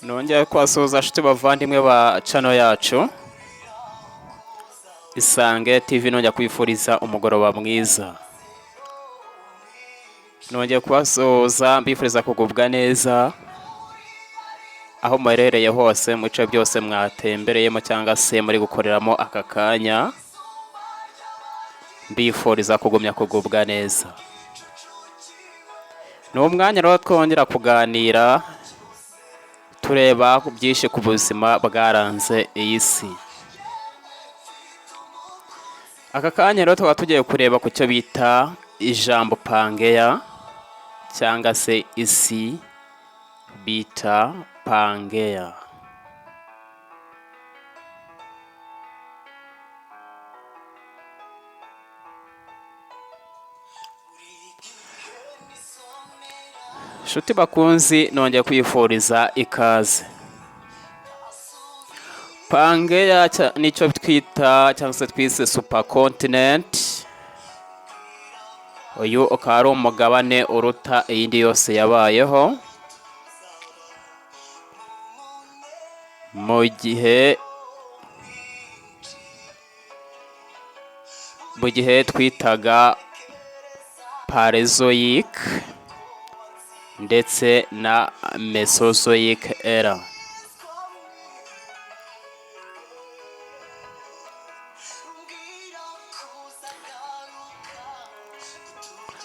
nongeye kwasuhuza nshuti bavandimwe ba channel yacu Isange TV. nongeye kwifuriza umugoroba mwiza, nongeye kubasuhuza mbifuriza kugubwa neza aho muherereye hose mu bice byose mwatembereyemo cyangwa se muri gukoreramo aka kanya. Mbifuriza kugumya kugubwa neza. Ni umwanya rero twongera kuganira tureba byinshi ku buzima bwaranze iyi si. Aka kanya rero tukaba tugiye kureba ku cyo bita ijambo PANGEA cyangwa se isi bita PANGEA. Shuti bakunzi, nongeye kwifuriza ikaze. PANGEA nicyo twita cyangwa se twise supercontinent. Uyu ukaba ari umugabane uruta iyindi yose yabayeho mu gihe twitaga Paléozoic ndetse na Mesozoic era.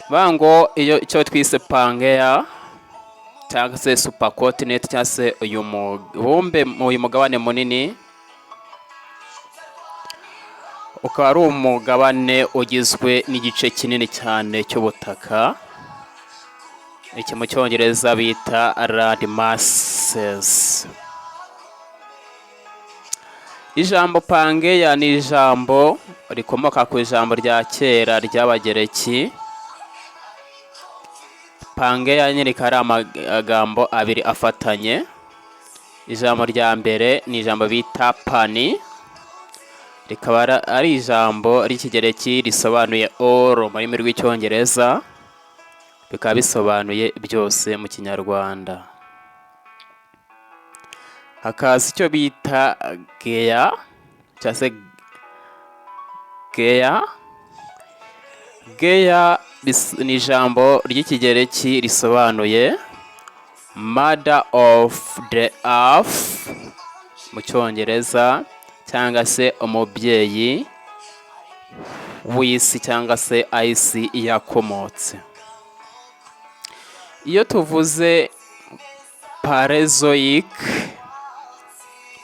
Bango icyo twise PANGEA cyangwa se supercontinent cyangwa se uyu mugabane munini ukaba ari umugabane ugizwe n'igice kinini cyane cy'ubutaka, iki mu cyongereza bita land masses. Ijambo PANGEA ni ijambo rikomoka ku ijambo rya kera ry'Abagereki. PANGEA nyine ari amagambo abiri afatanye. Ijambo rya mbere ni ijambo bita pani, rikaba ari ijambo ry'ikigereki risobanuye all mu rurimi rw'icyongereza, bikaba bisobanuye byose mu kinyarwanda. Hakaza icyo bita GEA cyangwa se GEA. GEA ni ijambo ry'ikigereki risobanuye mother of the earth mu cyongereza, cyangwa se umubyeyi w'isi cyangwa se isi yakomotse. Iyo tuvuze Paléozoic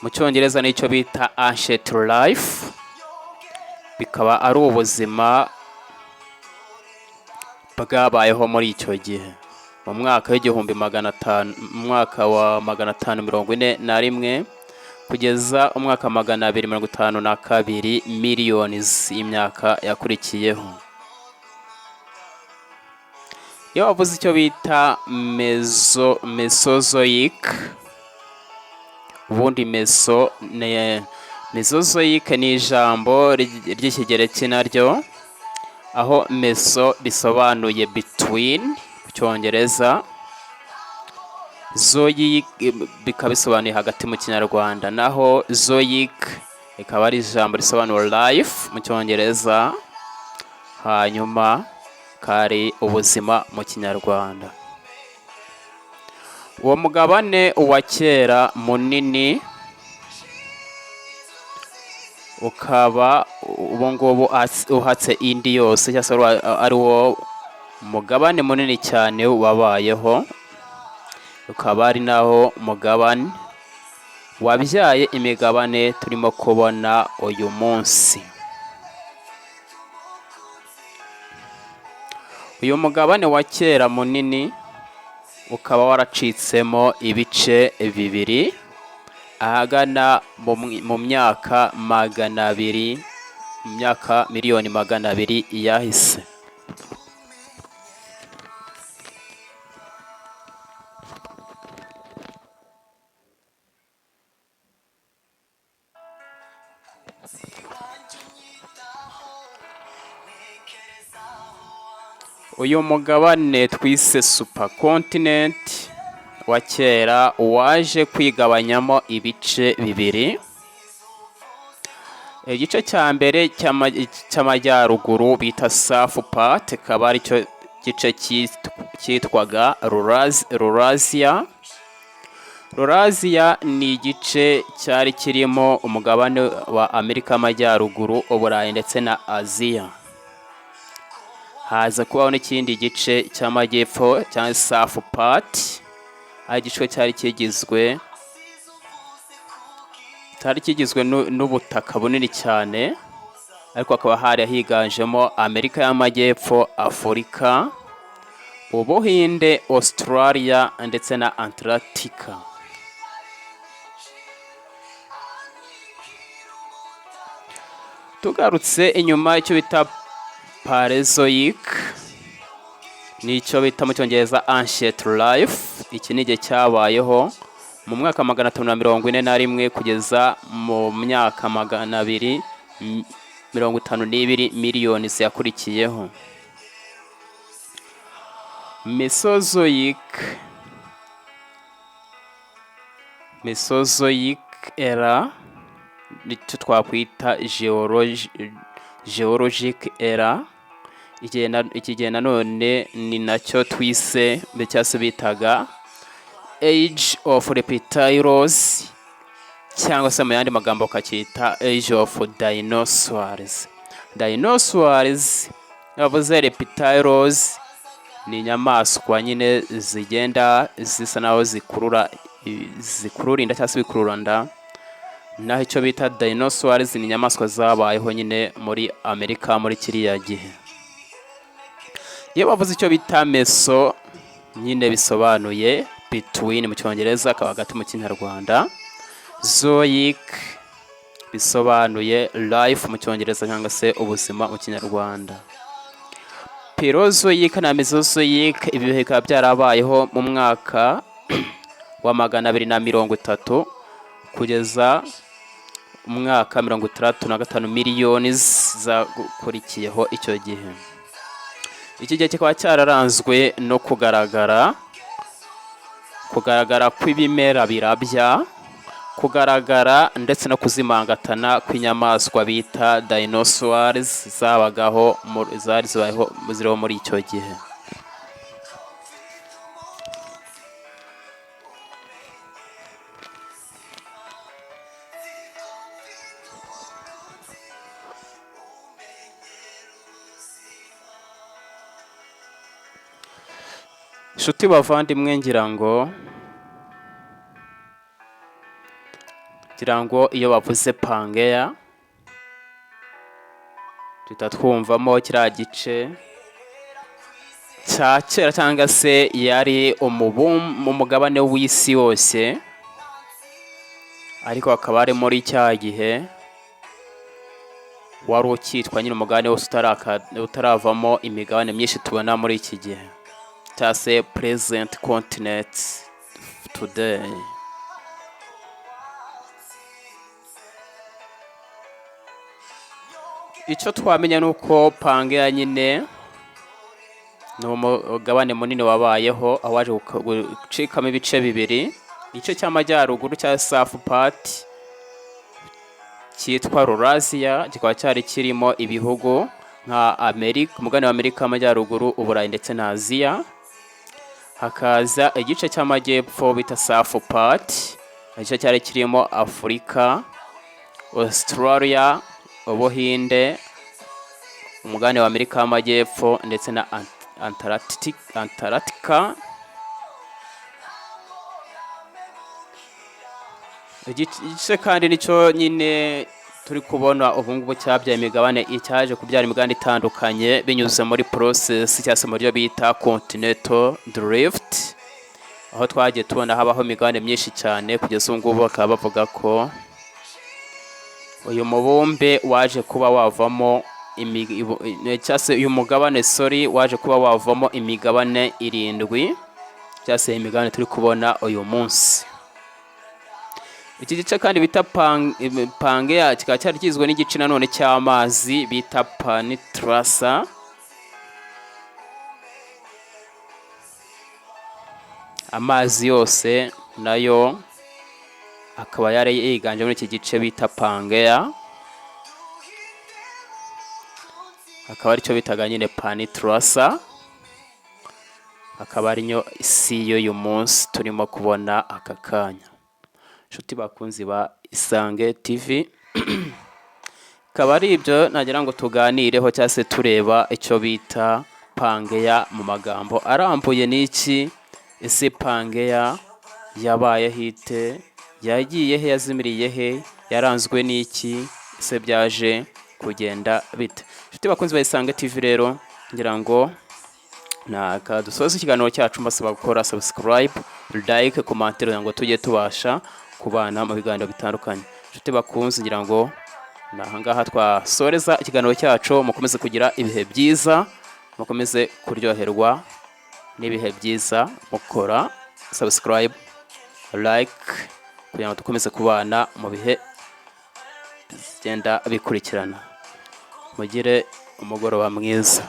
mu cyongereza nicyo bita ancient life, bikaba ari ubuzima bwabayeho muri icyo gihe mu mwaka wa 541 kugeza umwaka 252 miliyoni y'imyaka yakurikiyeho. Iyo wavuze icyo bita Mesozoic, ubundi Mesozoic ni ijambo ry'ikigereki naryo, aho meso bisobanuye between mu cyongereza, zoic bikaba bisobanuye hagati mu kinyarwanda, naho zoic ikaba ari ijambo risobanura life mu cyongereza, hanyuma kari ubuzima mu kinyarwanda. Uwo mugabane wa kera munini ukaba ubungubu uhatse indi yose, cyangwa se ari wo mugabane munini cyane wabayeho, ukaba ari naho mugabane wabyaye imigabane turimo kubona uyu munsi. Uyu mugabane wa kera munini ukaba waracitsemo ibice bibiri ahagana mu myaka 200, imyaka miliyoni 200 yahise. Uyu mugabane twise supercontinent wa kera waje kwigabanyamo ibice bibiri. Igice cya mbere cy'amajyaruguru bita south part, akaba ari cyo gice cyitwaga Laurasia. Laurasia ni igice cyari kirimo umugabane wa Amerika y'Amajyaruguru, Uburayi ndetse na Aziya. Haza kubaho n'ikindi gice cy'amajyepfo cyangwa south part, aho igice cyari kigizwe n'ubutaka bunini cyane, ariko hakaba hari higanjemo Amerika y'Amajyepfo, Afurika, Ubuhinde, Australia ndetse na Antarctica. Tugarutse inyuma, icyo bita Paleozoic nicyo bita mu Cyongereza Ancient Life. Iki ni igihe cyabayeho mu mwaka 541 kugeza mu myaka 252 miliyoni yakurikiyeho. Mesozoic era nicyo twakwita geologic era. Iki gihe nanone ni nacyo twise cyangwa bitaga Age of Reptiles, cyangwa se mu yandi magambo kacyita Age of Dinosaurs. Dinosaurs yavuze reptiles ni inyamaswa nyine zigenda zisa naho zikurura inda cyangwa se bikururanda. Naho icyo bita dinosaurs ni inyamaswa zabayeho nyine muri Amerika muri kiriya gihe. Iyo bavuze icyo bita meso, nyine bisobanuye between mu Cyongereza, akaba hagati mu Kinyarwanda. Zoic bisobanuye life mu Cyongereza cyangwa se ubuzima mu Kinyarwanda. Paleozoic na Mesozoic ibi bikaba byarabayeho mu mwaka wa 230 kugeza umwaka 65 miliyoni zakurikiyeho icyo gihe. Iki gihe kikaba cyararanzwe no kugaragara kw'ibimera birabya, kugaragara ndetse no kuzimangatana kw'inyamaswa bita dinosaurs ziriho muri icyo gihe. Inshuti bavandimwe, ngira ngo iyo bavuze PANGEA tuhita twumvamo kiriya gice cya kera, cyangwa se yari umugabane w'isi yose, ariko akaba ari muri cya gihe wari ukitwa nyine umugabane wose utaravamo imigabane myinshi tubona muri iki gihe, cyangwa se present continent today. Icyo twamenya ni uko PANGEA nyine ni umugabane munini wabayeho, aho waje gucikamo ibice bibiri. Igice cy'amajyaruguru cya south part cyitwa Laurasia, kikaba cyari kirimo ibihugu nka Amerika, umugabane wa Amerika y'Amajyaruguru, Uburayi ndetse na Aziya. Hakaza igice cy'amajyepfo bita south part, igice cyari kirimo Afurika, Australia, Ubuhinde, umugabane wa Amerika y'Amajyepfo ndetse na Antarctica. Igice kandi nicyo nyine turi kubona ubu ngubu cyabyaye imigabane, icyaje kubyara imigabane itandukanye binyuze muri process cyangwa se mu buryo bita continental drift, aho twagiye tubona habaho imigabane myinshi cyane kugeza ubu ngubu bakaba bavuga ko uyu mubumbe waje kuba wavamo uyu mugabane waje kuba wavamo imigabane 7 cyangwa se imigabane turi kubona uyu munsi. Iki gice kandi bita PANGEA kikaba cyari kigizwe n'igice nanone cy'amazi bita Peninsula. amazi yose nayo akaba yari yiganje muri iki gice bita PANGEA, akaba aricyo bitaga nyine panitrasa, akaba ariyo isi y'uyu munsi turimo kubona aka kanya. Inshuti bakunzi ba Isange TV, akaba ari ibyo nagira ngo tuganireho cyangwa se tureba icyo bita PANGEA mu magambo arambuye. n'iki? Ese PANGEA yabaye hite? Yagiye he? Yazimiriye he? Yaranzwe n'iki? Ese byaje kugenda bite? Inshuti bakunzi ba Isange TV, rero ngira ngo naka dusoza ikiganiro cyacu mbasaba gukora subscribe, like, commentaire ngo tujye tubasha kubana mu biganiro bitandukanye. Inshuti bakunzi, ngira ngo nahangaha twasoreza ikiganiro cyacu. Mukomeze kugira ibihe byiza, mukomeze kuryoherwa n'ibihe byiza, mukora subscribe, like, kugira ngo dukomeze kubana mu bihe bigenda bikurikirana. Mugire umugoroba mwiza.